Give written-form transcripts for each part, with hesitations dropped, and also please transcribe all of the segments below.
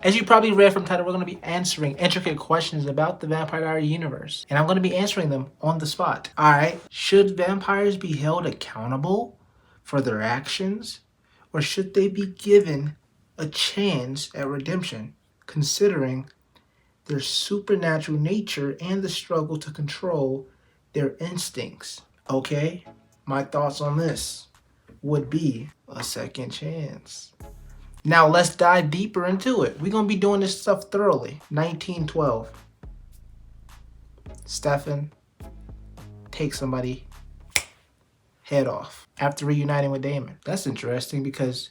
As you probably read from the title, we're going to be answering intricate questions about the Vampire Diaries universe. And I'm going to be answering them on the spot. Alright, should vampires be held accountable for their actions? Or should they be given a chance at redemption, considering their supernatural nature and the struggle to control their instincts? Okay, my thoughts on this would be a second chance. Now let's dive deeper into it. We're going to be doing this stuff thoroughly. 1912. Stefan takes somebody head off after reuniting with Damon. That's interesting because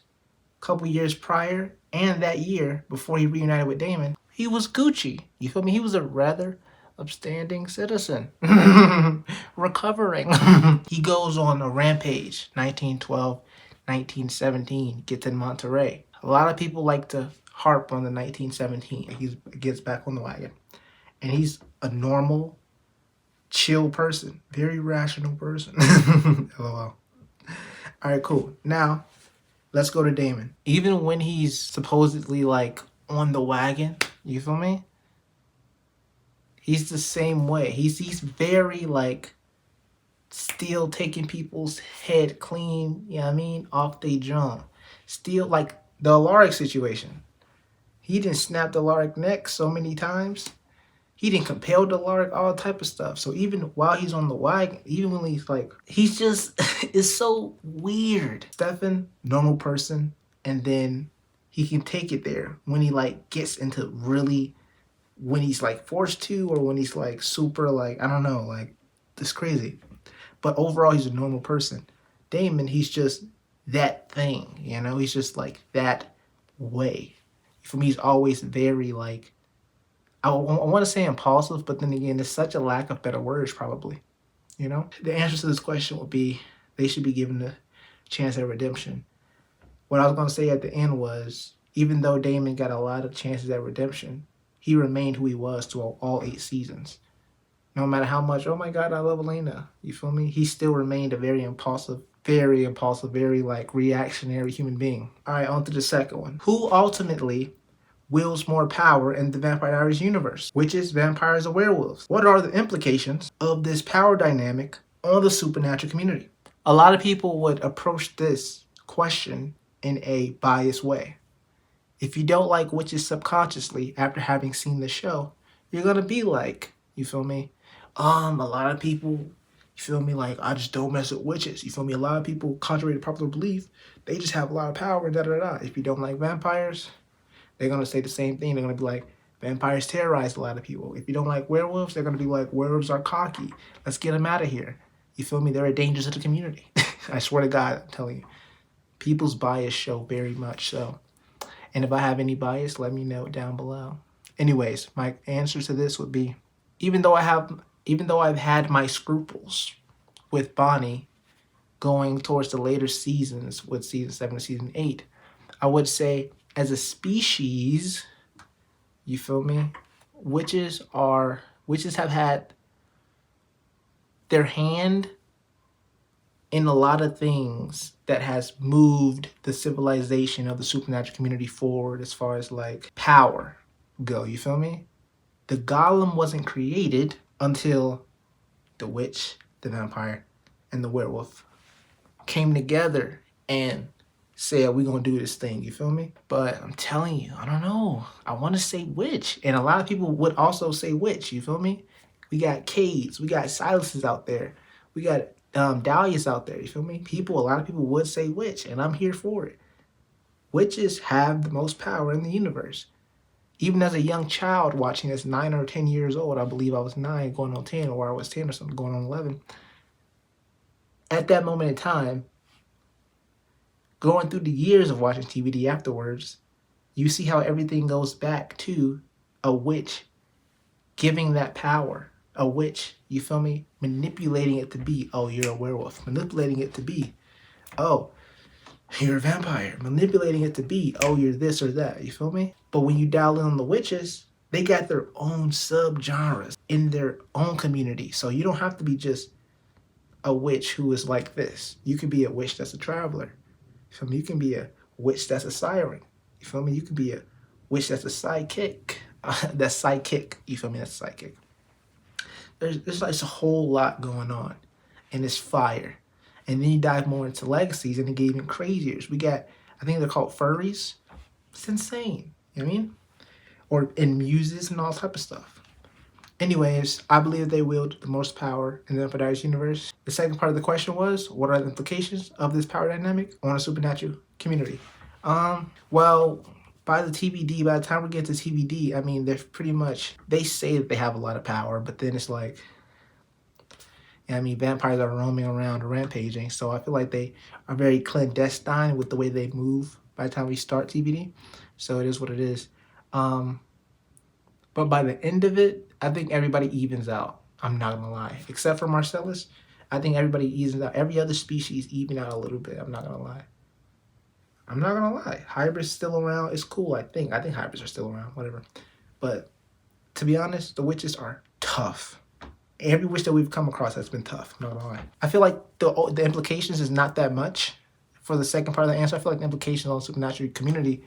a couple years prior and that year before he reunited with Damon, he was Gucci. You feel me? He was a rather upstanding citizen. Recovering. He goes on a rampage. 1912, 1917. Gets in Monterey. A lot of people like to harp on the 1917. He gets back on the wagon. And he's a normal, chill person. Very rational person. LOL. Alright, cool. Now, let's go to Damon. Even when he's supposedly like on the wagon, you feel me? He's the same way. He's very like still taking people's head clean, you know what I mean, off they jump. Still like the Alaric situation. He didn't snap the Alaric neck so many times. He didn't compel the Alaric, all type of stuff. So even while he's on the wagon, even when he's like, he's just, it's so weird. Stefan, normal person, and then he can take it there when he like gets into really, when he's like forced to, or when he's like super like, I don't know, like it's crazy. But overall, he's a normal person. Damon, he's just that thing, you know? He's just like that way. For me, he's always very like, I want to say impulsive, but then again, there's such a lack of better words probably, you know? The answer to this question would be, they should be given a chance at redemption. What I was going to say at the end was, even though Damon got a lot of chances at redemption, he remained who he was through all 8 seasons. No matter how much, oh my God, I love Elena. You feel me? He still remained a very impulsive, very like reactionary human being. All right, on to the second one. Who ultimately wields more power in the Vampire Diaries universe? Witches, vampires, or werewolves? What are the implications of this power dynamic on the supernatural community? A lot of people would approach this question in a biased way. If you don't like witches subconsciously after having seen the show, you're gonna be like, you feel me? A lot of people, you feel me, like, I just don't mess with witches. You feel me? A lot of people, contrary to popular belief, they just have a lot of power, da-da-da. If you don't like vampires, they're going to say the same thing. They're going to be like, vampires terrorize a lot of people. If you don't like werewolves, they're going to be like, werewolves are cocky. Let's get them out of here. You feel me? They're a danger to the community. I swear to God, I'm telling you. People's bias show very much so. And if I have any bias, let me know down below. Anyways, my answer to this would be, even though I've had my scruples with Bonnie going towards the later seasons with season 7 to season 8, I would say as a species, you feel me? Witches have had their hand in a lot of things that has moved the civilization of the supernatural community forward as far as like power go, you feel me? The golem wasn't created until the witch, the vampire, and the werewolf came together and said, we're going to do this thing, you feel me? But I'm telling you, I don't know. I want to say witch. And a lot of people would also say witch, you feel me? We got Cades, we got Silences out there. We got Dahlias out there, you feel me? A lot of people would say witch, and I'm here for it. Witches have the most power in the universe. Even as a young child watching this, 9 or 10 years old, I believe I was 9 going on 10, or I was 10 or something going on 11. At that moment in time, going through the years of watching TVD afterwards, you see how everything goes back to a witch giving that power. A witch, you feel me? Manipulating it to be, oh, you're a werewolf. Manipulating it to be, oh, you're a vampire. Manipulating it to be, oh, you're this or that. You feel me? But when you dial in on the witches, they got their own subgenres in their own community. So you don't have to be just a witch who is like this. You can be a witch that's a traveler. You feel me? You can be a witch that's a siren. You feel me? You can be a which that's a sidekick. That's sidekick. You feel me? That's a sidekick. There's like a whole lot going on, and it's fire. And then you dive more into legacies, and it get even crazier. We got, I think they're called furries. It's insane. You know what I mean? Or in muses and all type of stuff. Anyways, I believe they wield the most power in the Vampire Diaries universe. The second part of the question was, what are the implications of this power dynamic on a supernatural community? Well, by the TBD, by the time we get to TBD, I mean, they're pretty much, they say that they have a lot of power, but then it's like, I mean, vampires are roaming around rampaging, so I feel like they are very clandestine with the way they move by the time we start TBD. So it is what it is. But by the end of it, I think everybody evens out. I'm not gonna lie. Except for Marcellus, I think everybody evens out. Every other species even out a little bit. I'm not gonna lie. I'm not gonna lie. Hybrids still around. It's cool, I think. I think hybrids are still around, whatever. But to be honest, the witches are tough. Every witch that we've come across has been tough. I'm not gonna lie. I feel like the implications is not that much. For the second part of the answer, I feel like the implications on the supernatural community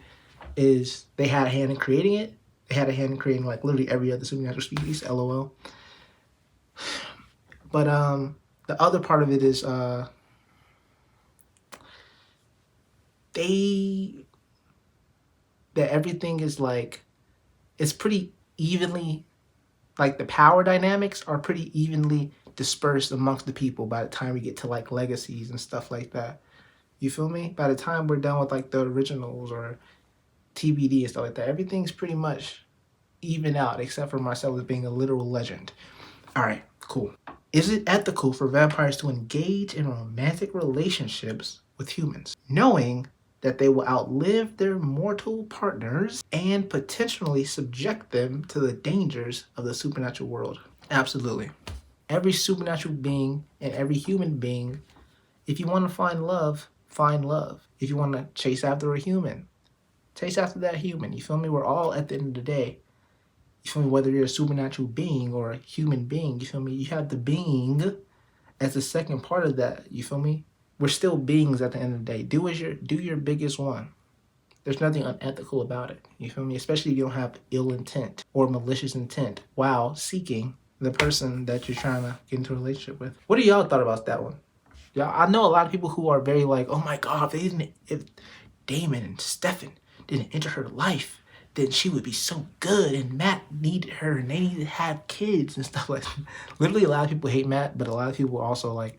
is they had a hand in creating it. They had a hand in creating like literally every other supernatural species. LOL. But the other part of it is that everything is like, it's pretty evenly, like the power dynamics are pretty evenly dispersed amongst the people by the time we get to like legacies and stuff like that. You feel me? By the time we're done with like the originals or TBD and stuff like that, everything's pretty much even out except for Marcellus being a literal legend. All right, cool. Is it ethical for vampires to engage in romantic relationships with humans, knowing that they will outlive their mortal partners and potentially subject them to the dangers of the supernatural world? Absolutely. Every supernatural being and every human being, if you want to find love, find love. If you want to chase after a human, chase after that human. You feel me? We're all, at the end of the day, you feel me? Whether you're a supernatural being or a human being, you feel me? You have the being as the second part of that. You feel me? We're still beings at the end of the day. Do your biggest one. There's nothing unethical about it. You feel me? Especially if you don't have ill intent or malicious intent while seeking the person that you're trying to get into a relationship with. What do y'all thought about that one? Y'all, I know a lot of people who are very like, oh my God, if Damon and Stefan didn't enter her life, then she would be so good, and Matt needed her, and they needed to have kids and stuff like that. Literally, a lot of people hate Matt, but a lot of people are also like,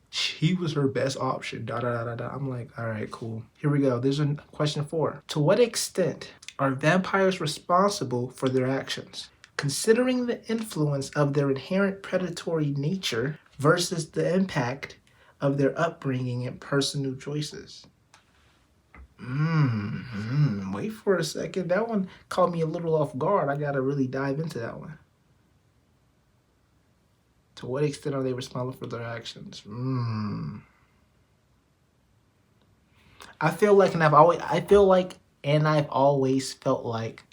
she was her best option, da da da da da. I'm like, all right, cool. Here we go. There's a question 4. To what extent are vampires responsible for their actions, considering the influence of their inherent predatory nature versus the impact of their upbringing and personal choices? Wait for a second. That one caught me a little off guard. I gotta really dive into that one. To what extent are they responsible for their actions? I feel like, and I've always felt like,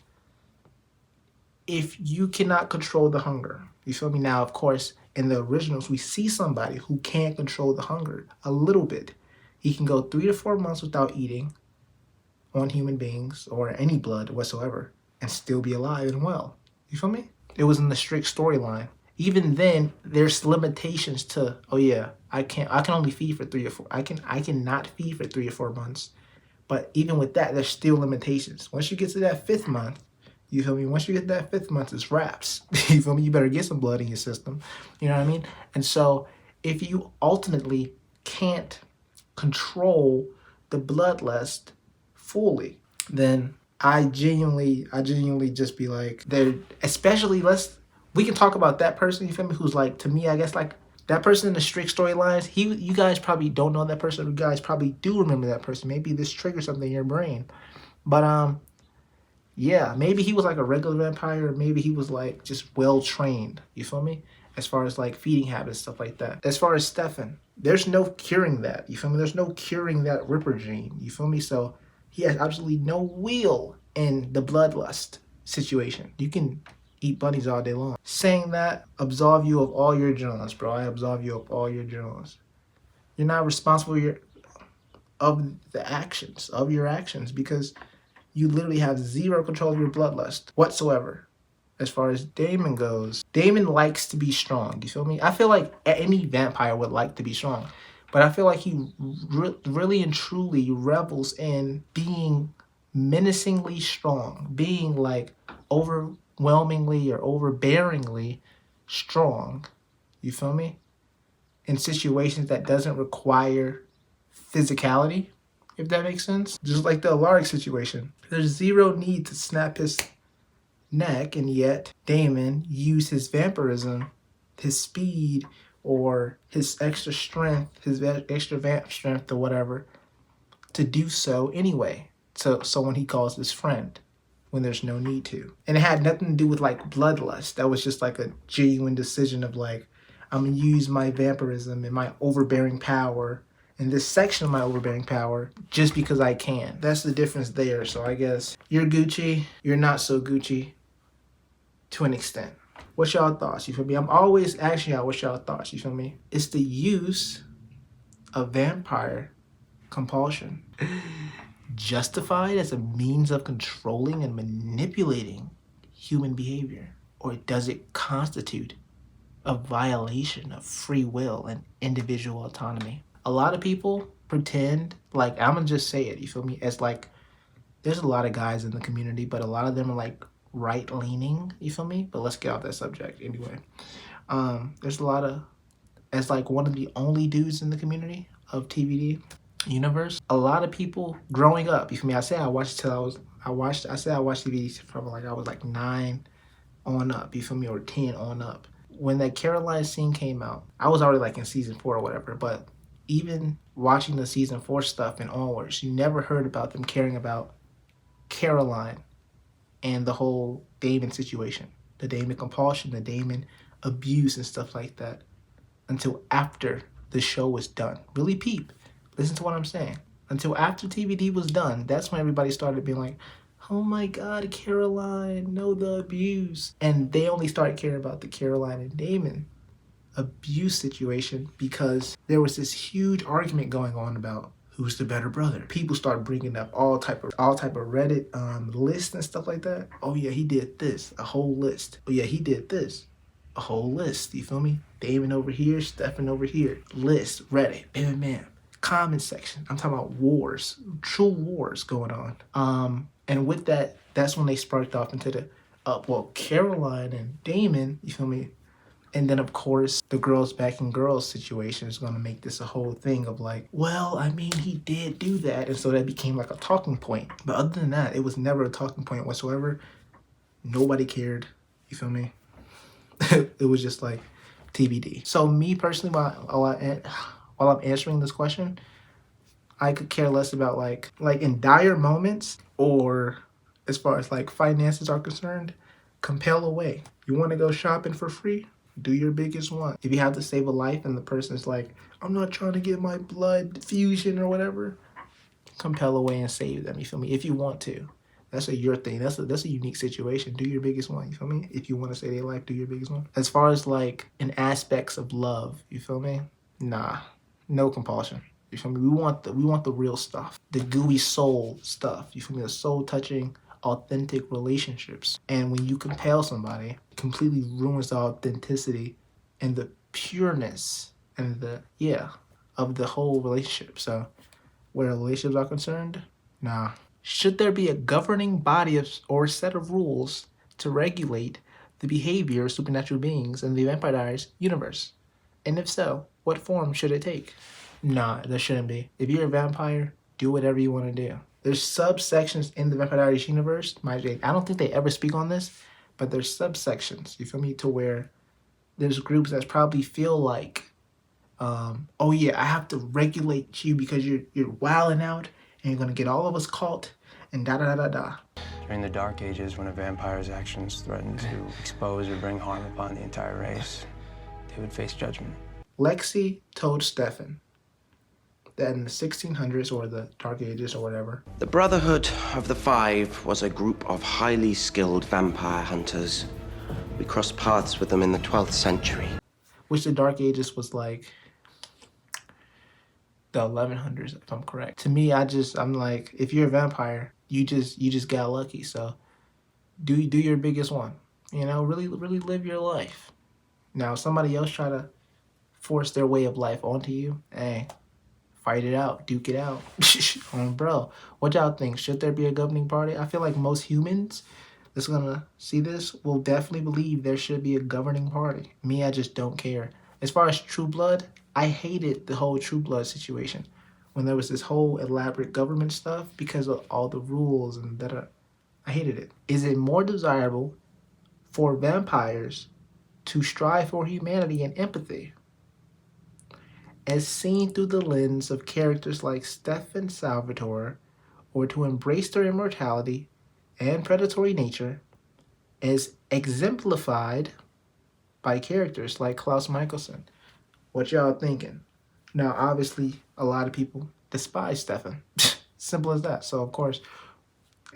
if you cannot control the hunger, you feel me? Now, of course, in the originals, we see somebody who can control the hunger a little bit. He can go 3 to 4 months without eating on human beings or any blood whatsoever and still be alive and well. You feel me? It was in the strict storyline. Even then, there's limitations to, oh yeah, I can only feed for 3 or 4. I cannot feed for 3 or 4 months. But even with that, there's still limitations. Once you get to that 5th month, you feel me? Once you get that 5th month, it's wraps. You feel me? You better get some blood in your system. You know what I mean? And so if you ultimately can't control the bloodlust fully, then I genuinely just be like, especially, we can talk about that person, you feel me, who's like, to me, I guess, like, that person in the strict storylines, you guys probably don't know that person. You guys probably do remember that person. Maybe this triggers something in your brain. But yeah, maybe he was like a regular vampire, or maybe he was like just well trained. You feel me? As far as like feeding habits, stuff like that. As far as Stefan, there's no curing that. You feel me? There's no curing that Ripper gene. You feel me? So he has absolutely no will in the bloodlust situation. You can eat bunnies all day long. Saying that, absolve you of all your Johns, bro. I absolve you of all your Johns. You're not responsible of your actions, because You literally have zero control of your bloodlust whatsoever. As far as Damon goes, Damon likes to be strong. You feel me? I feel like any vampire would like to be strong. But I feel like he really and truly revels in being menacingly strong. Being like overwhelmingly or overbearingly strong. You feel me? In situations that doesn't require physicality, if that makes sense. Just like the Alaric situation. There's zero need to snap his neck, and yet Damon used his vampirism, his speed, or his extra strength, his extra vamp strength or whatever, to do so anyway. So when he calls his friend, when there's no need to. And it had nothing to do with like bloodlust. That was just like a genuine decision of like, I'm gonna use my vampirism and my overbearing power in this section of my overbearing power just because I can. That's the difference there. So I guess you're Gucci, you're not so Gucci to an extent. What's y'all thoughts? You feel me? I'm always asking y'all what's y'all thoughts. You feel me? It's the use of vampire compulsion justified as a means of controlling and manipulating human behavior? Or does it constitute a violation of free will and individual autonomy? A lot of people pretend, like, I'm gonna just say it, you feel me? As like, there's a lot of guys in the community, but a lot of them are like right-leaning, you feel me? But let's get off that subject anyway. There's a lot of, as like one of the only dudes in the community of TVD universe, a lot of people growing up, you feel me? I said I watched TVD from like I was like 9 on up, you feel me? Or 10 on up. When that Caroline scene came out, I was already like in season 4 or whatever, but even watching the season 4 stuff and onwards, you never heard about them caring about Caroline and the whole Damon situation, the Damon compulsion, the Damon abuse and stuff like that, until after the show was done. Really peep. Listen to what I'm saying. Until after TVD was done, that's when everybody started being like, oh my God, Caroline, no, the abuse. And they only started caring about the Caroline and Damon abuse situation because there was this huge argument going on about who's the better brother. People started bringing up all type of Reddit lists and stuff like that. Oh yeah, he did this, a whole list. Oh yeah, he did this, a whole list. You feel me? Damon over here, Stefan over here. List, Reddit, bam, bam. Comment section. I'm talking about wars, true wars going on. And with that, that's when they sparked off into the Caroline and Damon. You feel me? And then, of course, the girls backing girls situation is going to make this a whole thing of like, well, I mean, he did do that. And so that became like a talking point. But other than that, it was never a talking point whatsoever. Nobody cared. You feel me? It was just like TBD. So me personally, while I'm answering this question, I could care less about like in dire moments or as far as like finances are concerned, compel away. You want to go shopping for free? Do your biggest one. If you have to save a life and the person's like, I'm not trying to get my blood fusion or whatever, compel away and save them. You feel me? If you want to. That's your thing. That's a unique situation. Do your biggest one. You feel me? If you want to save their life, do your biggest one. As far as like in aspects of love, you feel me? Nah, no compulsion. You feel me? We want the real stuff, the gooey soul stuff. You feel me? The soul touching, authentic relationships. And when you compel somebody, it completely ruins the authenticity and the pureness and of the whole relationship. So where relationships are concerned, nah. Should there be a governing body or set of rules to regulate the behavior of supernatural beings in the Vampire Diaries universe? And if so, what form should it take? Nah, there shouldn't be. If you're a vampire, do whatever you want to do. There's subsections in the Vampire Diaries universe. I don't think they ever speak on this, but there's subsections, you feel me, to where there's groups that probably feel like, oh yeah, I have to regulate you because you're wilding out and you're going to get all of us caught and da-da-da-da-da. During the Dark Ages, when a vampire's actions threatened to expose or bring harm upon the entire race, they would face judgment. Lexi told Stefan that in the 1600s or the Dark Ages or whatever, the Brotherhood of the Five was a group of highly skilled vampire hunters. We crossed paths with them in the 12th century. Which the Dark Ages was like the 1100s, if I'm correct. To me, I'm like, if you're a vampire, you just got lucky. So do your biggest one. You know, really live your life. Now, if somebody else try to force their way of life onto you, hey, fight it out, duke it out. Bro, what y'all think? Should there be a governing party? I feel like most humans that's gonna see this will definitely believe there should be a governing party. Me, I just don't care. As far as True Blood, I hated the whole True Blood situation when there was this whole elaborate government stuff because of all the rules and that. I hated it. Is it more desirable for vampires to strive for humanity and empathy, as seen through the lens of characters like Stefan Salvatore, or to embrace their immortality and predatory nature, as exemplified by characters like Klaus Michelson? What y'all thinking? Now, obviously, a lot of people despise Stefan. Simple as that. So, of course,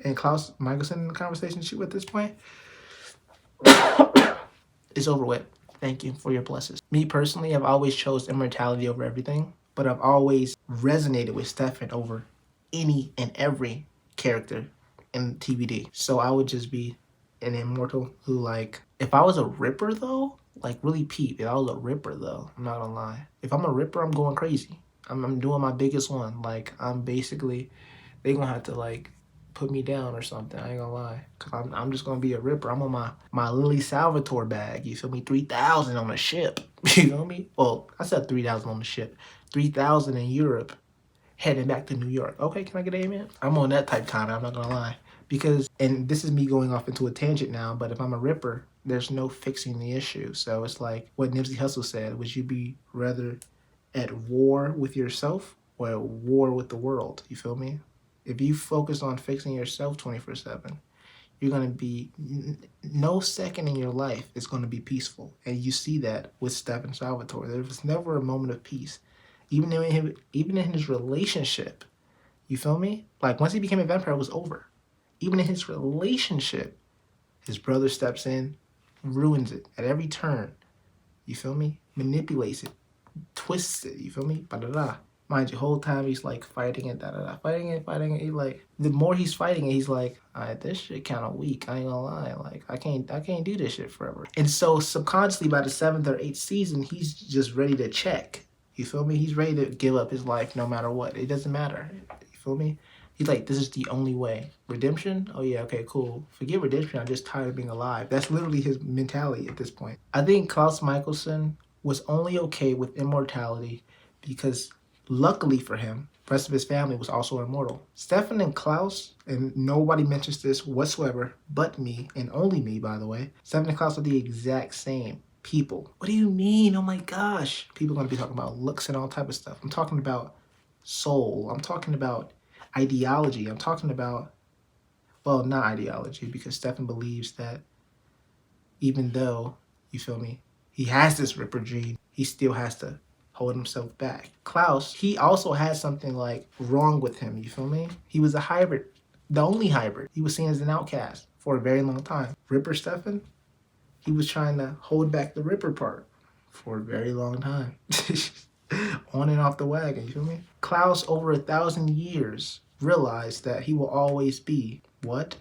and Klaus Michelson in the conversation shoot at this point, it's over with. Thank you for your blessings. Me personally, I've always chose immortality over everything, but I've always resonated with Stefan over any and every character in TVD. So I would just be an immortal who, like, if I was a Ripper though, like really peep, if I was a Ripper though, I'm not gonna lie. If I'm a Ripper, I'm going crazy. I'm doing my biggest one. Like, I'm basically, they gonna have to like put me down or something. I ain't gonna lie, cause I'm just gonna be a Ripper. I'm on my Lily Salvatore bag. You feel me? 3,000 on the ship. You feel me? Well, I said 3,000 on the ship. 3,000 in Europe, heading back to New York. Okay, can I get an amen? I'm on that type time. I'm not gonna lie, because, and this is me going off into a tangent now, but if I'm a Ripper, there's no fixing the issue. So it's like what Nipsey Hussle said: would you be rather at war with yourself or at war with the world? You feel me? If you focus on fixing yourself 24/7, you're going to be, no second in your life is going to be peaceful. And you see that with Stefan Salvatore. There was never a moment of peace. Even in his relationship, you feel me? Like, once he became a vampire, it was over. Even in his relationship, his brother steps in, ruins it at every turn. You feel me? Manipulates it, twists it, you feel me? Ba-da-da. Mind you, whole time he's like fighting it, da-da-da, fighting it. He like, the more he's fighting it, he's like, all right, this shit kind of weak. I ain't gonna lie. Like, I can't do this shit forever. And so subconsciously by the 7th or 8th season, he's just ready to check. You feel me? He's ready to give up his life no matter what. It doesn't matter. You feel me? He's like, this is the only way. Redemption? Oh yeah, okay, cool. Forget redemption, I'm just tired of being alive. That's literally his mentality at this point. I think Klaus Michelson was only okay with immortality because, luckily for him, the rest of his family was also immortal. Stefan and Klaus, and nobody mentions this whatsoever but me, and only me, by the way, Stefan and Klaus are the exact same people. What do you mean? Oh my gosh. People are going to be talking about looks and all type of stuff. I'm talking about soul. I'm talking about ideology. I'm talking about, well, not ideology, because Stefan believes that even though, you feel me, he has this Ripper gene, he still has to hold himself back. Klaus, he also had something like wrong with him, you feel me? He was a hybrid, the only hybrid. He was seen as an outcast for a very long time. Ripper Stefan, he was trying to hold back the Ripper part for a very long time. On and off the wagon, you feel me? Klaus, over 1,000 years, realized that he will always be, what?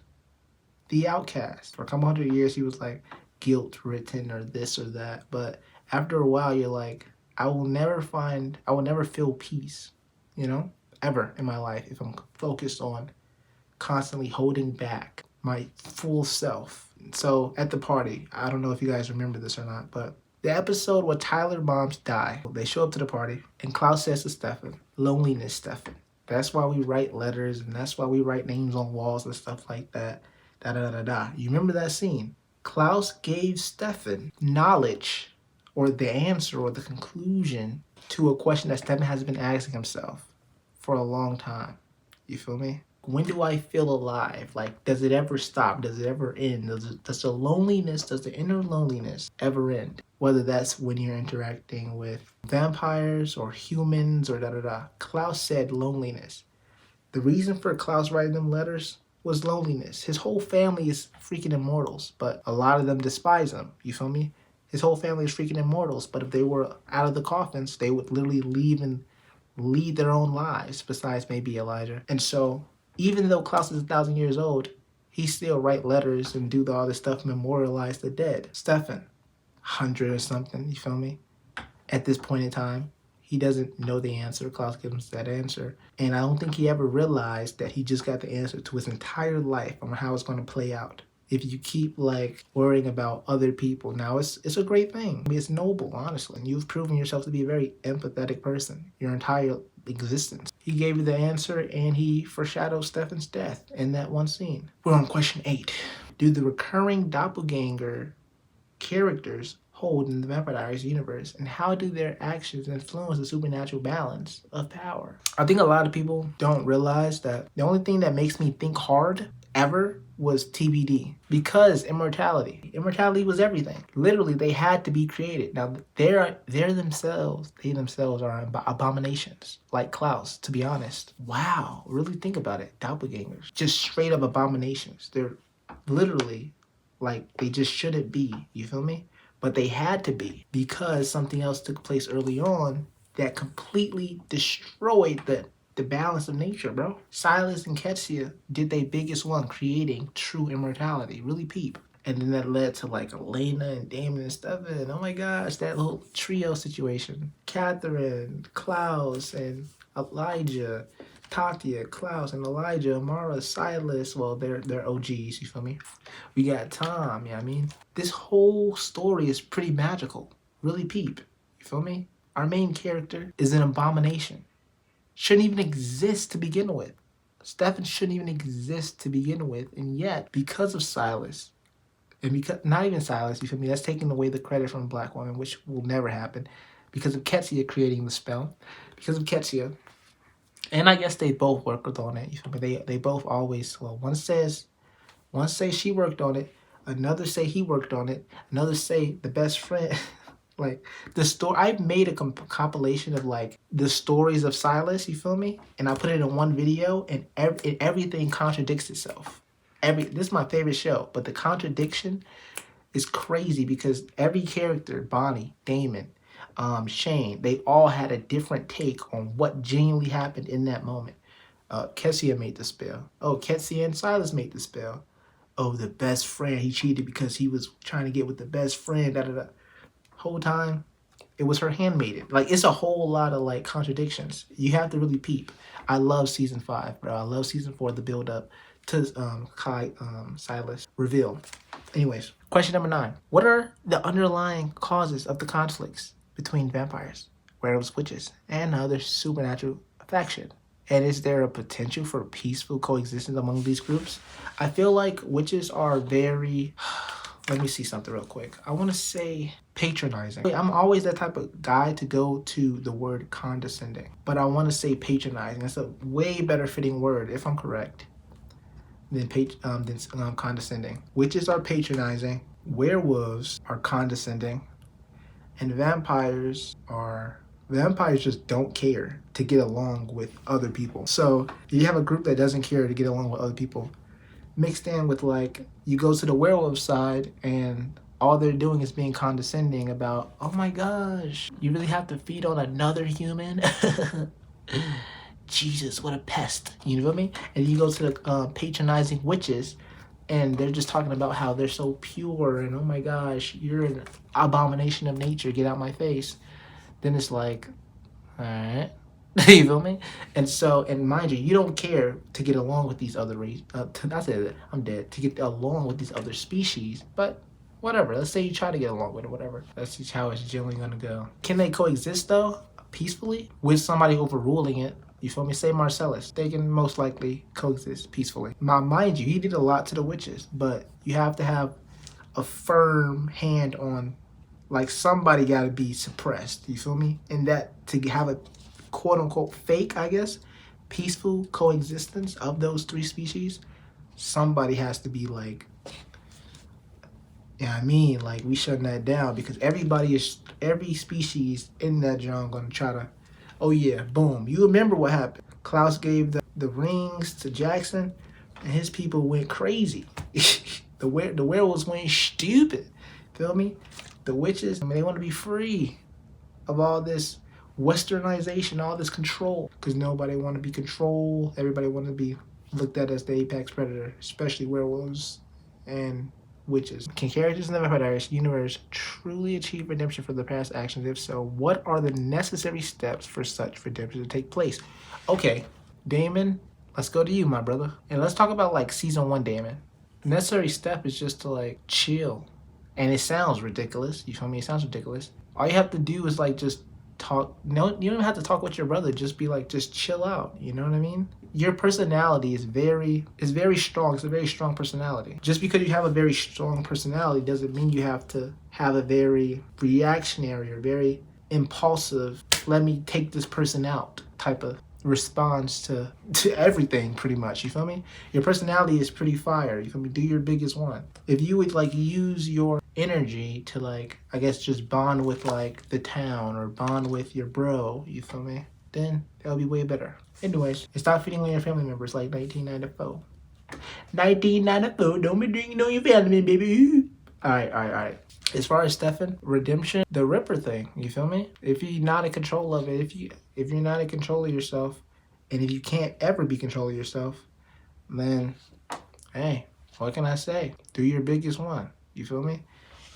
The outcast. For a couple hundred years, he was like guilt-ridden or this or that. But after a while, you're like, I will never feel peace, you know, ever in my life if I'm focused on constantly holding back my full self. So at the party, I don't know if you guys remember this or not, but the episode where Tyler moms die, they show up to the party, and Klaus says to Stefan, loneliness, Stefan. That's why we write letters, and that's why we write names on walls and stuff like that. Da-da-da-da. You remember that scene? Klaus gave Stefan knowledge, or the answer, or the conclusion to a question that Stefan has been asking himself for a long time. You feel me? When do I feel alive? Like, does it ever stop? Does it ever end? Does the loneliness, does the inner loneliness ever end? Whether that's when you're interacting with vampires or humans or da-da-da. Klaus said loneliness. The reason for Klaus writing them letters was loneliness. His whole family is freaking immortals, but a lot of them despise him. You feel me? His whole family is freaking immortals, but if they were out of the coffins, they would literally leave and lead their own lives, besides maybe Elijah. And so Even though Klaus is 1,000 years old, he still write letters and do all this stuff, memorialize the dead. Stefan, 100 or something, you feel me? At this point in time, he doesn't know the answer. Klaus gives him that answer. And I don't think he ever realized that he just got the answer to his entire life on how it's going to play out. If you keep like worrying about other people, now it's a great thing. I mean, it's noble, honestly. You've proven yourself to be a very empathetic person your entire existence. He gave you the answer and he foreshadowed Stefan's death in that one scene. We're on question 8. Do the recurring doppelganger characters hold in the Vampire Diaries universe, and how do their actions influence the supernatural balance of power? I think a lot of people don't realize that the only thing that makes me think hard ever was TBD, because immortality was everything. Literally, they they themselves are abominations, like Klaus, to be honest. Wow, really think about it. Doppelgangers, just straight up abominations. They're literally like, they just shouldn't be, you feel me? But they had to be, because something else took place early on that completely destroyed the balance of nature, bro. Silas and Ketsia did their biggest one, creating true immortality. Really peep. And then that led to like Elena and Damon and stuff. And oh my gosh, that little trio situation. Catherine, Klaus, and Elijah. Tatia, Klaus, and Elijah, Amara, Silas. Well, they're OGs, you feel me? We got Tom, you know what I mean? This whole story is pretty magical. Really peep. You feel me? Our main character is an abomination. Shouldn't even exist to begin with. Stefan shouldn't even exist to begin with. And yet, because of Silas, and because not even Silas, you feel me? That's taking away the credit from Black Woman, which will never happen. Because of Ketsia creating the spell. Because of Ketsia. And I guess they both worked on it. You feel me? They both always, well, one says she worked on it, another say he worked on it, another say the best friend. Like the story, I've made a compilation of like the stories of Silas. You feel me? And I put it in one video, and everything contradicts itself. This is my favorite show, but the contradiction is crazy because every character, Bonnie, Damon, Shane, they all had a different take on what genuinely happened in that moment. Kessia made the spell. Oh, Ketsia and Silas made the spell. Oh, the best friend, he cheated because he was trying to get with the best friend. Da da da. Whole time, it was her handmaiden. Like, it's a whole lot of like contradictions. You have to really peep. I love season 5, bro. I love season 4, the build up to Silas reveal. Anyways, question number 9. What are the underlying causes of the conflicts between vampires, werewolves, witches, and other supernatural faction? And is there a potential for peaceful coexistence among these groups? I feel like witches are very... Let me see something real quick. I want to say patronizing. I'm always that type of guy to go to the word condescending. But I want to say patronizing. It's a way better fitting word, if I'm correct, than condescending. Witches are patronizing. Werewolves are condescending. And vampires just don't care to get along with other people. So you have a group that doesn't care to get along with other people, mixed in with like, you go to the werewolf side and all they're doing is being condescending about, oh my gosh, you really have to feed on another human? Jesus, what a pest. You know what I mean? And you go to the patronizing witches, and they're just talking about how they're so pure and oh my gosh, you're an abomination of nature, get out my face. Then it's like, all right. You feel me? And so, and mind you, you don't care to get along with these other race. To get along with these other species, but whatever. Let's say you try to get along with it, whatever. That's just how it's generally gonna go. Can they coexist though, peacefully, with somebody overruling it? You feel me? Say Marcellus. They can most likely coexist peacefully. Now, mind you, he did a lot to the witches, but you have to have a firm hand on, like, somebody got to be suppressed. You feel me? And that to have a quote unquote fake, I guess, peaceful coexistence of those 3 species, somebody has to be like, yeah, I mean, like, we shutting that down, because every species in that genre gonna try to, oh yeah, boom. You remember what happened? Klaus gave the rings to Jackson, and his people went crazy. The werewolves went stupid. Feel me? The witches, I mean, they want to be free of all this westernization, all this control, because nobody want to be controlled. Everybody want to be looked at as the apex predator, especially werewolves and witches. Can characters in the Vampire Diaries universe truly achieve redemption for their past actions? If so, what are the necessary steps for such redemption to take place? Okay, Damon, let's go to you, my brother. And let's talk about like season 1 Damon. The necessary step is just to like chill. And it sounds ridiculous. You feel me? It sounds ridiculous. All you have to do is like just talk. No, you don't even have to talk with your brother. Just be like, just chill out. You know what I mean? Your personality is very strong. It's a very strong personality. Just because you have a very strong personality doesn't mean you have to have a very reactionary or very impulsive, let me take this person out type of response to everything, pretty much. You feel me? Your personality is pretty fire. You feel me? Do your biggest one. If you would like use your energy to like, I guess, just bond with like the town or bond with your bro, you feel me? Then that would be way better. Anyways, and stop feeding on your family members like 1994. 1994, don't be drinking on your family, baby. Alright. As far as Stefan, redemption, the Ripper thing, you feel me? If you're not in control of it, if you're not in control of yourself, and if you can't ever be control of yourself, then, hey, what can I say? Do your biggest one, you feel me?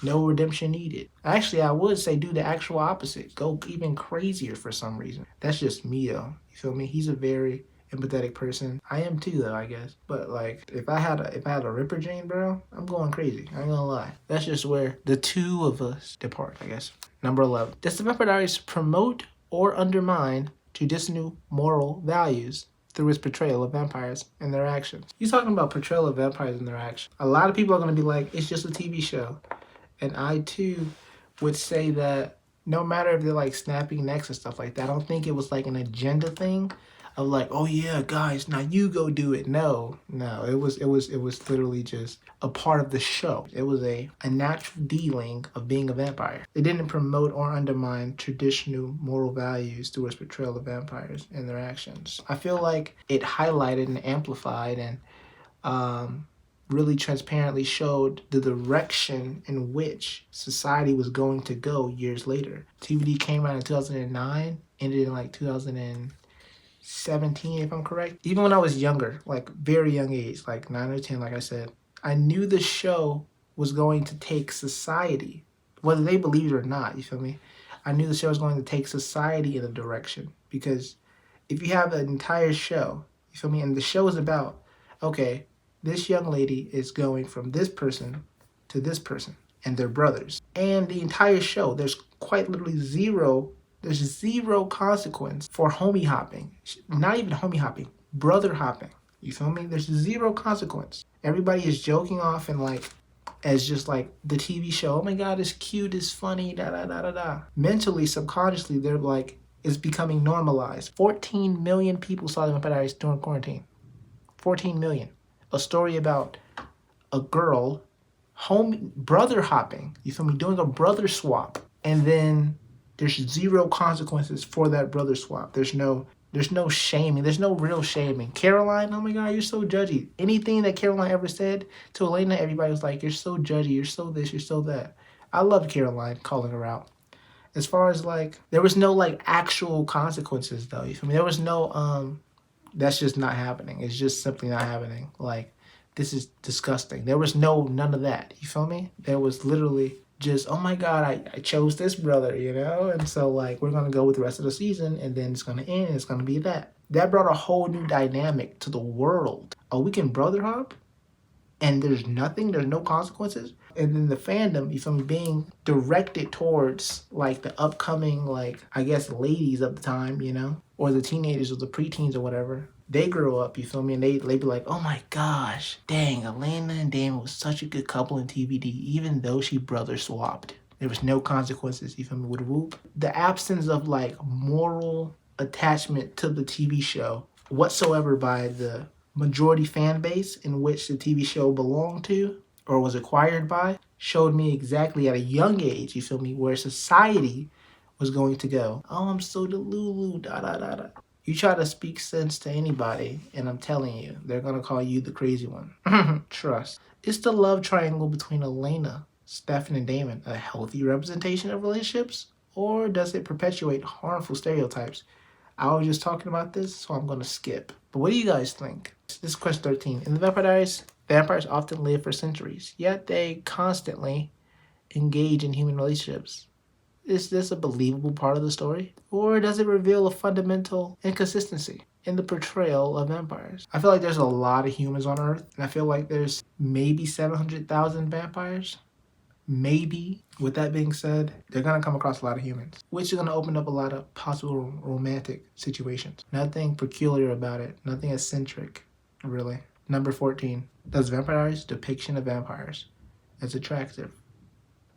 No redemption needed. Actually, I would say do the actual opposite. Go even crazier for some reason. That's just me, though. You feel me? He's a very empathetic person. I am too, though, I guess. But like, if I had a Ripper Jane, bro, I'm going crazy. I ain't gonna lie. That's just where the two of us depart, I guess. Number 11. Does the Vampire Diaries promote or undermine traditional moral values through its portrayal of vampires and their actions? You're talking about portrayal of vampires and their actions. A lot of people are gonna be like, it's just a TV show. And I too would say that no matter if they're like snapping necks and stuff like that, I don't think it was like an agenda thing of like, oh yeah, guys, now you go do it. No, it was literally just a part of the show. It was a natural dealing of being a vampire. It didn't promote or undermine traditional moral values through its portrayal of vampires and their actions. I feel like it highlighted and amplified and really transparently showed the direction in which society was going to go years later. TVD came out in 2009, ended in like 2017, if I'm correct. Even when I was younger, like very young age, like 9 or 10, like I said, I knew the show was going to take society, whether they believed it or not, you feel me? I knew the show was going to take society in a direction, because if you have an entire show, you feel me, and the show is about, okay, this young lady is going from this person to this person, and they're brothers. And the entire show, there's quite literally zero consequence for homie hopping. Not even homie hopping, brother hopping. You feel me? There's zero consequence. Everybody is joking off and like, as just like the TV show, oh my god, it's cute, it's funny, da da da da da. Mentally, subconsciously, they're like, it's becoming normalized. 14 million people saw the Vampire Diaries during quarantine. 14 million. A story about a girl brother hopping, you feel me, doing a brother swap, and then there's zero consequences for that brother swap. There's no shaming. There's no real shaming. Caroline, oh my god, you're so judgy. Anything that Caroline ever said to Elena, everybody was like, you're so judgy, you're so this, you're so that. I love Caroline calling her out. As far as like, there was no like actual consequences though, you feel me? There was no that's just not happening. It's just simply not happening. Like, this is disgusting. There was none of that. You feel me? There was literally just, oh my god, I chose this brother, you know? And so like, we're gonna go with the rest of the season, and then it's gonna end, and it's gonna be that. That brought a whole new dynamic to the world. Oh, we can brother hop? And there's no consequences? And then the fandom, you feel me, being directed towards like the upcoming, like, I guess ladies of the time, you know? Or the teenagers or the preteens or whatever. They grow up, you feel me, and they be like, oh my gosh, dang, Elena and Damon was such a good couple in TVD, even though she brother swapped. There was no consequences, you feel me, with whoop. The absence of like moral attachment to the TV show whatsoever by the majority fan base in which the TV show belonged to or was acquired by showed me exactly at a young age, you feel me, where society was going to go. Oh, I'm so delulu, da da da da. You try to speak sense to anybody, and I'm telling you, they're gonna call you the crazy one. Trust. Is the love triangle between Elena, Stefan, and Damon a healthy representation of relationships, or does it perpetuate harmful stereotypes? I was just talking about this, so I'm gonna skip. But what do you guys think? This is question 13. In the Vampire Diaries, vampires often live for centuries, yet they constantly engage in human relationships. Is this a believable part of the story? Or does it reveal a fundamental inconsistency in the portrayal of vampires? I feel like there's a lot of humans on Earth, and I feel like there's maybe 700,000 vampires. Maybe. With that being said, they're gonna come across a lot of humans, which is gonna open up a lot of possible romantic situations. Nothing peculiar about it, nothing eccentric, really. Number 14. Does Vampire Diaries' depiction of vampires as attractive,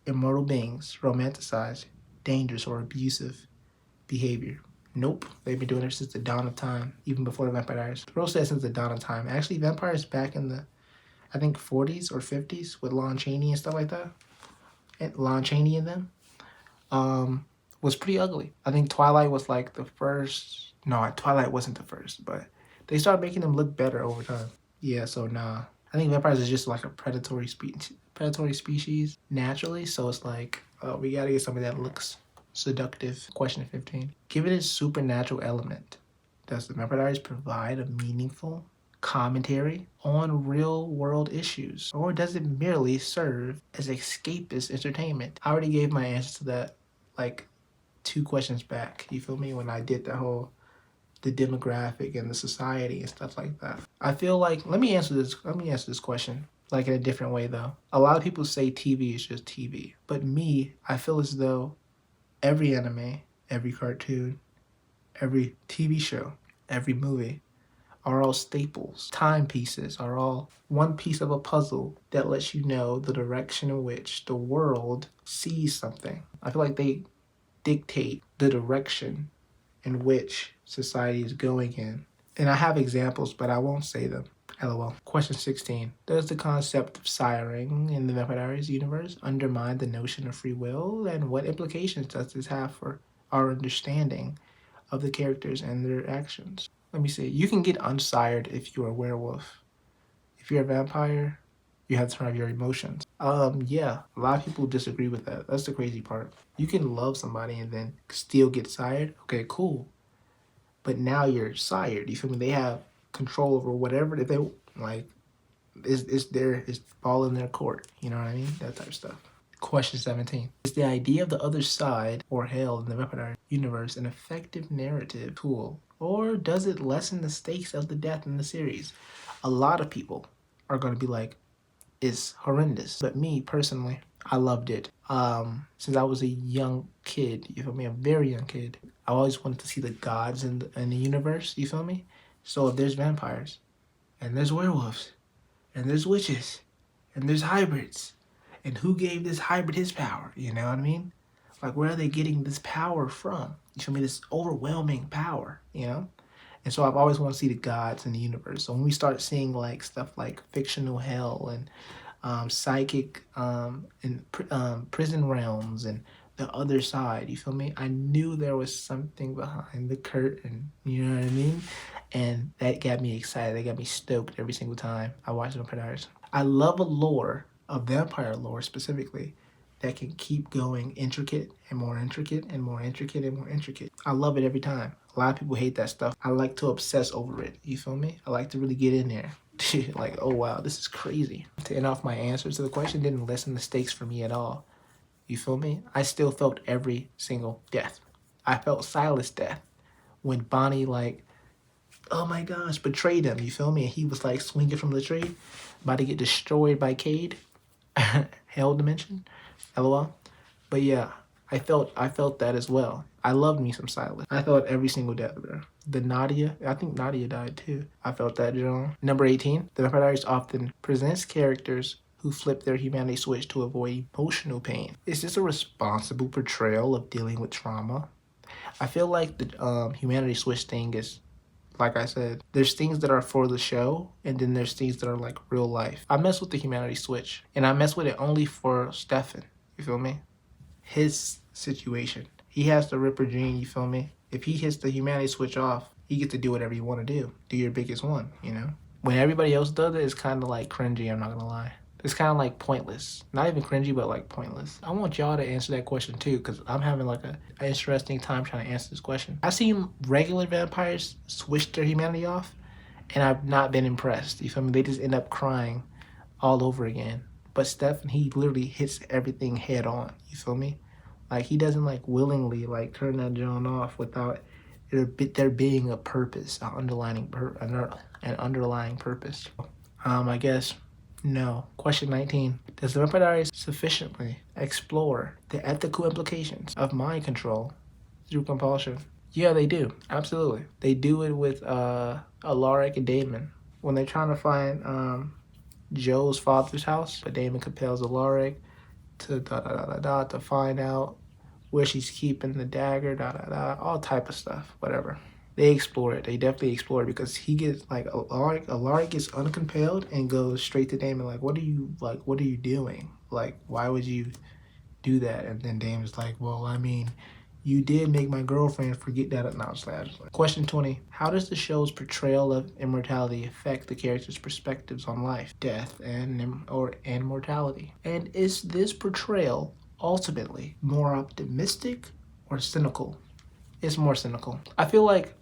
immortal beings, romanticized, dangerous, or abusive behavior? Nope. They've been doing it since the dawn of time, even before the Vampire Diaries. The rule says since the dawn of time. Actually, vampires back in the, I think, 40s or 50s with Lon Chaney and stuff like that. And Lon Chaney in them, was pretty ugly. I think Twilight was like the first. No, Twilight wasn't the first, but they started making them look better over time. Yeah, so nah. I think vampires is just like a predatory species naturally. So it's like, we gotta get something that looks seductive. Question 15. Given its supernatural element, does the Vampire Diaries provide a meaningful commentary on real world issues, or does it merely serve as escapist entertainment? I already gave my answer to that like 2 questions back. You feel me? When I did the demographic and the society and stuff like that. I feel like let me answer this question like in a different way though. A lot of people say TV is just TV, but me, I feel as though every anime, every cartoon, every TV show, every movie are all staples. Timepieces are all one piece of a puzzle that lets you know the direction in which the world sees something. I feel like they dictate the direction in which society is going in. And I have examples, but I won't say them. LOL. Question 16. Does the concept of siring in the Vampire Diaries universe undermine the notion of free will? And what implications does this have for our understanding of the characters and their actions? Let me see. You can get unsired if you're a werewolf. If you're a vampire, you have to turn off your emotions. Yeah, a lot of people disagree with that. That's the crazy part. You can love somebody and then still get sired. Okay, cool. But now you're sired. You feel me? They have control over whatever that they like. It's ball in their court. You know what I mean? That type of stuff. Question 17. Is the idea of the other side, or hell, in the Vampire universe an effective narrative tool? Or does it lessen the stakes of the death in the series? A lot of people are going to be like, it's horrendous. But me, personally, I loved it. Since I was a young kid, you feel me? A very young kid. I always wanted to see the gods in the universe, you feel me? So if there's vampires, and there's werewolves, and there's witches, and there's hybrids, and who gave this hybrid his power? You know what I mean? Like, where are they getting this power from? You feel me? This overwhelming power, you know? And so I've always wanted to see the gods in the universe. So when we start seeing like stuff like fictional hell and psychic and prison realms and the other side, you feel me? I knew there was something behind the curtain, you know what I mean? And that got me excited. That got me stoked every single time I watched Vampire Diaries. I love a vampire lore specifically, that can keep going intricate and more intricate and more intricate and more intricate. I love it every time. A lot of people hate that stuff. I like to obsess over it. You feel me? I like to really get in there. Like, oh wow, this is crazy. To end off my answers to the question didn't lessen the stakes for me at all. You feel me? I still felt every single death. I felt Silas' death when Bonnie, like, oh my gosh, betrayed him. You feel me? And he was like swinging from the tree, about to get destroyed by Cade. Hell dimension. LOL. But yeah, I felt that as well. I loved me some Silas. I felt every single death, bro. The Nadia, I think Nadia died too. I felt that, John. Number 18, the Vampire Diaries often presents characters who flip their humanity switch to avoid emotional pain. Is this a responsible portrayal of dealing with trauma? I feel like the humanity switch thing is, like I said, there's things that are for the show, and then there's things that are like real life. I mess with the humanity switch, and I mess with it only for Stefan. You feel me? His situation. He has the Ripper gene, you feel me? If he hits the humanity switch off, he gets to do whatever you want to do. Do your biggest one, you know? When everybody else does it, it's kind of like cringy, I'm not gonna lie. It's kind of like pointless. Not even cringy, but like pointless. I want y'all to answer that question too, because I'm having like an interesting time trying to answer this question. I've seen regular vampires switch their humanity off, And I've not been impressed. You feel me? They just end up crying all over again. But Stefan, he literally hits everything head on. You feel me? Like he doesn't like willingly like turn that joint off without there being a purpose, an underlying purpose. I guess no. Question 19. Does the Vampire Diaries sufficiently explore the ethical implications of mind control through compulsion? Yeah, they do. Absolutely. They do it with Alaric and Damon. When they're trying to find Joe's father's house, but Damon compels Alaric to to find out where she's keeping the dagger, all type of stuff, whatever. They explore it. They definitely explore it because he gets like Alaric gets uncompelled and goes straight to Damon like, what are you doing? Like, why would you do that? And then Damon's like, well, I mean, you did make my girlfriend forget that. No, it's like, question 20. How does the show's portrayal of immortality affect the characters' perspectives on life, death, and mortality? And is this portrayal ultimately more optimistic or cynical? It's more cynical. I feel like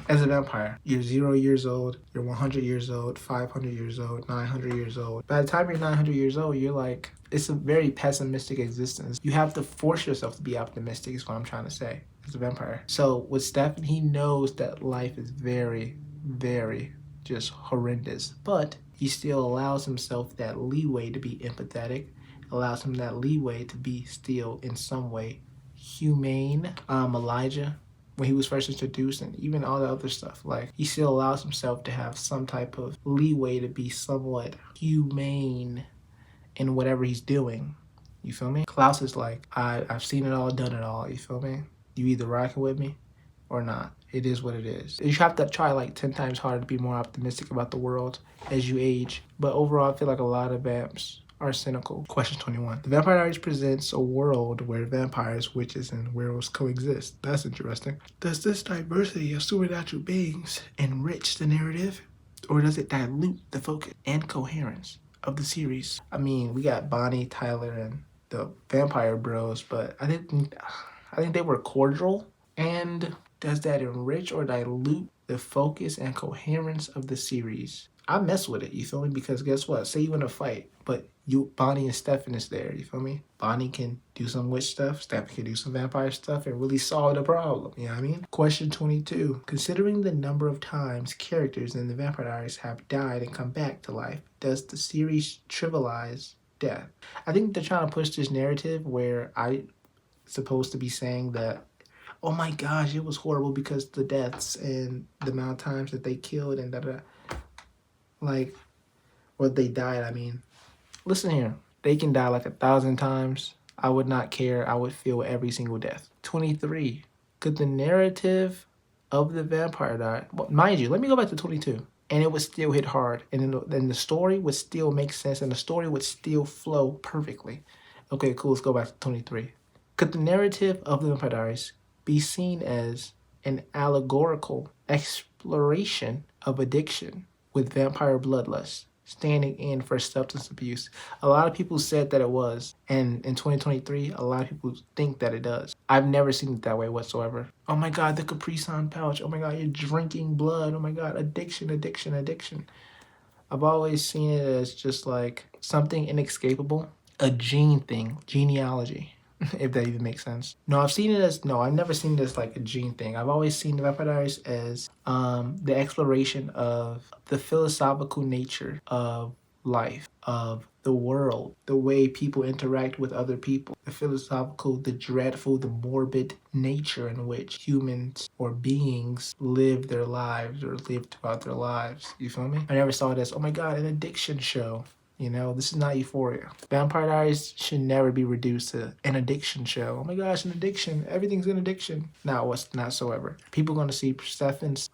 as a vampire, you're 0 years old, you're 100 years old, 500 years old, 900 years old. By the time you're 900 years old, you're like, it's a very pessimistic existence. You have to force yourself to be optimistic is what I'm trying to say as a vampire. So with Stefan, he knows that life is very, very just horrendous, but he still allows himself that leeway to be empathetic, allows him that leeway to be still in some way humane. Elijah, when he was first introduced, and even all the other stuff, like he still allows himself to have some type of leeway to be somewhat humane in whatever he's doing. You feel me? Klaus is like, I've seen it all, done it all. You feel me? You either rocking with me or not. It is what it is. You have to try like 10 times harder to be more optimistic about the world as you age. But overall, I feel like a lot of vamps are cynical. Question 21. The Vampire Diaries presents a world where vampires, witches, and werewolves coexist. That's interesting. Does this diversity of supernatural beings enrich the narrative, or does it dilute the focus and coherence of the series? I mean, we got Bonnie, Tyler, and the Vampire Bros, but I think they were cordial. And does that enrich or dilute the focus and coherence of the series? I mess with it, you feel me? Because guess what? Say you in a fight, but Bonnie and Stefan is there, you feel me? Bonnie can do some witch stuff, Stefan can do some vampire stuff, and really solve the problem, you know what I mean? Question 22. Considering the number of times characters in the Vampire Diaries have died and come back to life, does the series trivialize death? I think they're trying to push this narrative where I'm supposed to be saying that, oh my gosh, it was horrible because the deaths and the amount of times that they killed and like, or they died, I mean. Listen here, they can die like 1,000 times. I would not care. I would feel every single death. 23. Could the narrative of the Vampire Diaries, well, mind you, let me go back to 22. And it would still hit hard. And then the story would still make sense and the story would still flow perfectly. Okay, cool, let's go back to 23. Could the narrative of the Vampire Diaries be seen as an allegorical exploration of addiction with vampire bloodlust standing in for substance abuse? A lot of people said that it was, and in 2023, a lot of people think that it does. I've never seen it that way whatsoever. Oh my God, the Capri Sun pouch. Oh my God, you're drinking blood. Oh my God, addiction, addiction, addiction. I've always seen it as just like something inescapable, a gene thing, genealogy. If that even makes sense. I've never seen it as like a gene thing. I've always seen the Vampire Diaries as the exploration of the philosophical nature of life, of the world, the way people interact with other people, the philosophical, the dreadful, the morbid nature in which humans or beings live their lives or live throughout their lives. You feel me? I never saw it as, oh my God, an addiction show. You know, this is not Euphoria. Vampire Diaries should never be reduced to an addiction show. Oh my gosh, an addiction. Everything's an addiction. Not whatsoever. People are going to see Stefan's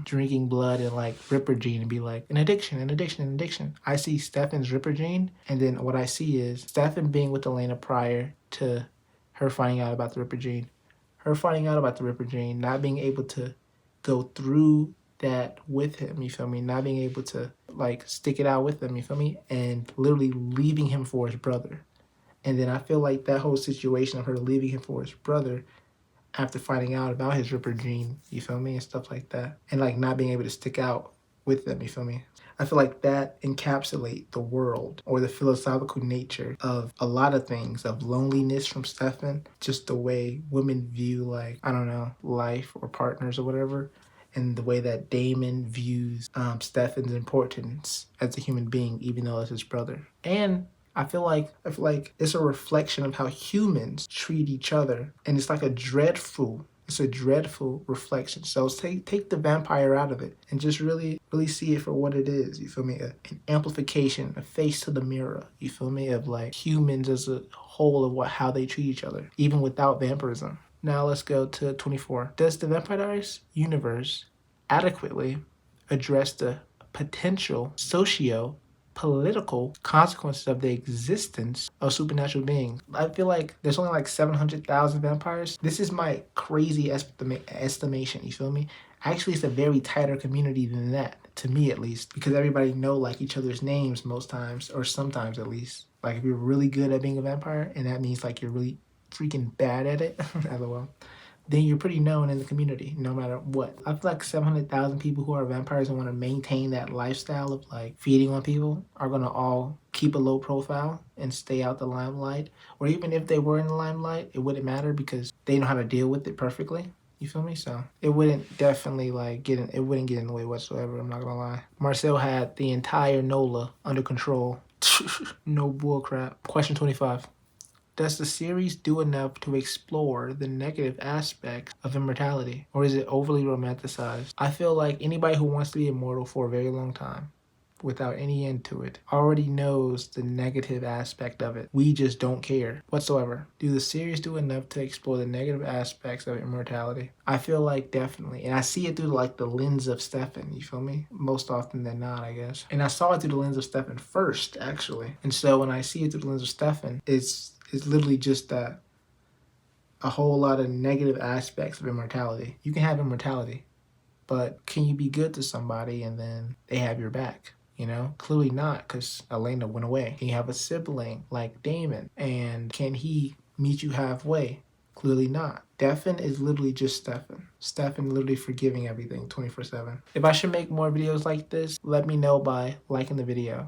drinking blood and like Ripper Gene and be like, an addiction, an addiction, an addiction. I see Stefan's Ripper Gene, and then what I see is Stefan being with Elena prior to her finding out about the Ripper Gene. Her finding out about the Ripper Gene, not being able to go through that with him, you feel me? Not being able to like stick it out with him, you feel me? And literally leaving him for his brother. And then I feel like that whole situation of her leaving him for his brother after finding out about his Ripper gene, you feel me? And stuff like that. And like not being able to stick out with them, you feel me? I feel like that encapsulate the world or the philosophical nature of a lot of things, of loneliness from Stefan, just the way women view, like, I don't know, life or partners or whatever, and the way that Damon views Stefan's importance as a human being, even though it's his brother. And I feel like it's a reflection of how humans treat each other, and it's like it's a dreadful reflection. So take the vampire out of it and just really see it for what it is. You feel me? An amplification, a face to the mirror. You feel me? Of like humans as a whole of how they treat each other, even without vampirism. Now let's go to 24. Does the Vampire Diaries universe adequately address the potential socio-political consequences of the existence of supernatural beings? I feel like there's only like 700,000 vampires. This is my crazy estimation, you feel me? Actually, it's a very tighter community than that, to me at least, because everybody know like each other's names most times, or sometimes at least. Like if you're really good at being a vampire, and that means like you're really freaking bad at it, lol, then you're pretty known in the community, no matter what. I feel like 700,000 people who are vampires and want to maintain that lifestyle of like feeding on people are going to all keep a low profile and stay out the limelight. Or even if they were in the limelight, it wouldn't matter because they know how to deal with it perfectly. You feel me? So it wouldn't definitely like it wouldn't get in the way whatsoever. I'm not gonna lie. Marcel had the entire NOLA under control. No bullcrap. Question 25. Does the series do enough to explore the negative aspects of immortality, or is it overly romanticized? I feel like anybody who wants to be immortal for a very long time, without any end to it, already knows the negative aspect of it. We just don't care whatsoever. Do the series do enough to explore the negative aspects of immortality? I feel like definitely. And I see it through like the lens of Stefan, you feel me? Most often than not, I guess. And I saw it through the lens of Stefan first, actually. And so when I see it through the lens of Stefan, it's literally just that a whole lot of negative aspects of immortality. You can have immortality, but can you be good to somebody and then they have your back? You know, clearly not, because Elena went away. Can you have a sibling like Damon, and can he meet you halfway? Clearly not. Stefan is literally just Stefan. Stefan literally forgiving everything 24/7. If I should make more videos like this, let me know by liking the video.